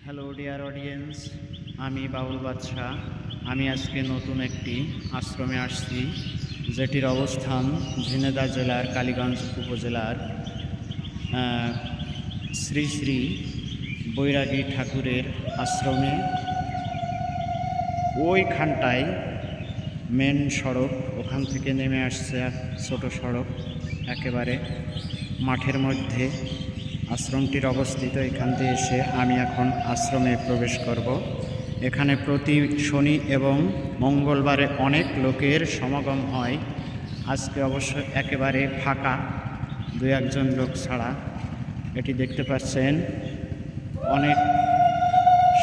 Hello dear audience, আমি বাউল বাদশাহ। আমি আজকে নতুন একটি আশ্রমে আসছি, যেটির অবস্থান ঝিনাইদহ জেলার কালীগঞ্জ উপজেলার শ্রী শ্রী বৈরাগী ঠাকুরের আশ্রমে। ওইখানটায় মেন সড়ক, ওখান থেকে নেমে আসছে ছোট সড়ক, একেবারে মাঠের মধ্যে আশ্রমটির অবস্থিত। এখান থেকে এসে আমি এখন আশ্রমে প্রবেশ করব। এখানে প্রতি শনি এবং মঙ্গলবারে অনেক লোকের সমাগম হয়। আজকে অবশ্য একেবারে ফাঁকা, দু একজন লোক ছাড়া। এটি দেখতে পাচ্ছেন অনেক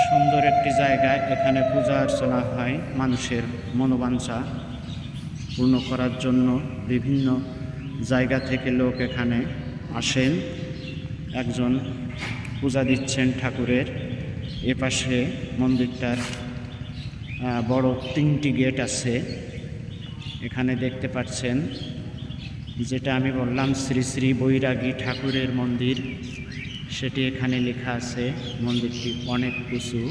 সুন্দর একটি জায়গায়। এখানে পূজা অর্চনা হয় মানুষের মনোবাঞ্ছা পূর্ণ করার জন্য। বিভিন্ন জায়গা থেকে লোক এখানে আসেন। একজন পূজা দিচ্ছেন ঠাকুরের। এপাশে মন্দিরটার বড় 3টি গেট আছে। এখানে দেখতে পাচ্ছেন যেটা আমি বললাম শ্রী শ্রী বৈরাগী ঠাকুরের মন্দির, সেটি এখানে লেখা আছে। মন্দিরটি অনেক উঁচু।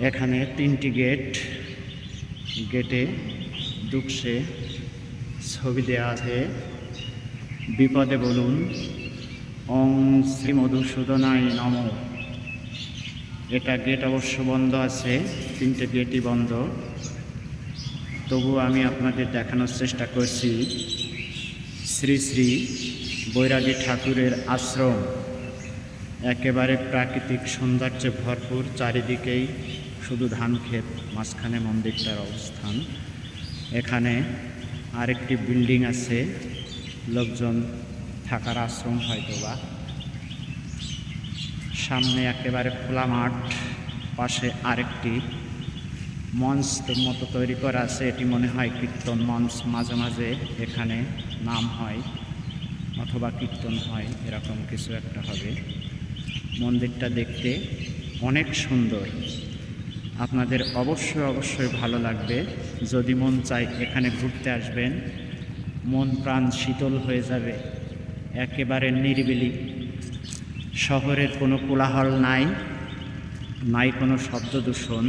এখানে 3টি গেট, গেটে ঢুকছে ছবি দেওয়া আছে। বিপদে বলুন ওং শ্রী মধুসূদনায় নম। এটা গেট অবশ্য বন্ধ আছে, 3টে গেটই বন্ধ। তবু আমি আপনাদের দেখানোর চেষ্টা করছি শ্রী শ্রী বৈরাগী ঠাকুরের আশ্রম। একেবারে প্রাকৃতিক সৌন্দর্যে ভরপুর, চারিদিকেই শুধু ধান ক্ষেত, মাঝখানে মন্দিরটার অবস্থান। এখানে আরেকটি বিল্ডিং আছে, লোকজন থাকার আশ্রম হয়তোবা। সামনে একেবারে খোলা মাঠ, পাশে আরেকটি মঞ্চ মতো তৈরি করা আছে। এটি মনে হয় কীর্তন মঞ্চ। মাঝে মাঝে এখানে নাম হয় অথবা কীর্তন হয়, এরকম কিছু একটা হবে। মন্দিরটা দেখতে অনেক সুন্দর, আপনাদের অবশ্যই ভালো লাগবে। যদি মন চায় এখানে ঘুরতে আসবেন, মন প্রাণ শীতল হয়ে যাবে। একেবারে নিরিবিলি, শহরের কোনো কোলাহল নাই কোনো শব্দ দূষণ,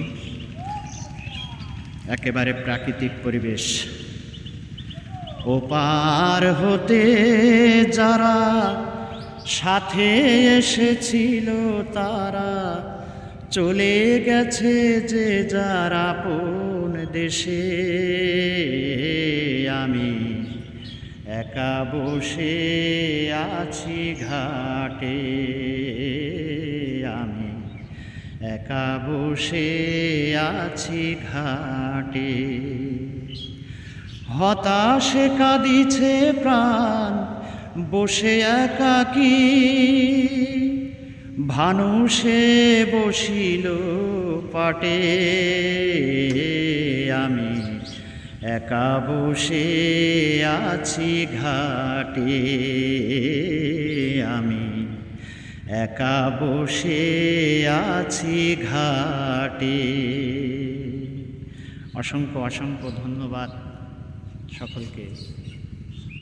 একেবারে প্রাকৃতিক পরিবেশ। ওপার হতে যারা সাথে এসেছিল তারা চলে গেছে যে যার আপন দেশে। আমি একা বসে আছি ঘাটে, আমি একা বসে আছি ঘাটে। হতাশে কাঁদিছে প্রাণ বসে একাকী, ভানুষে বসিল পাটে। আমি একা বসে আছি ঘাটে, আমি একা বসে আছি ঘাটে। অসংখ্য ধন্যবাদ সকলকে।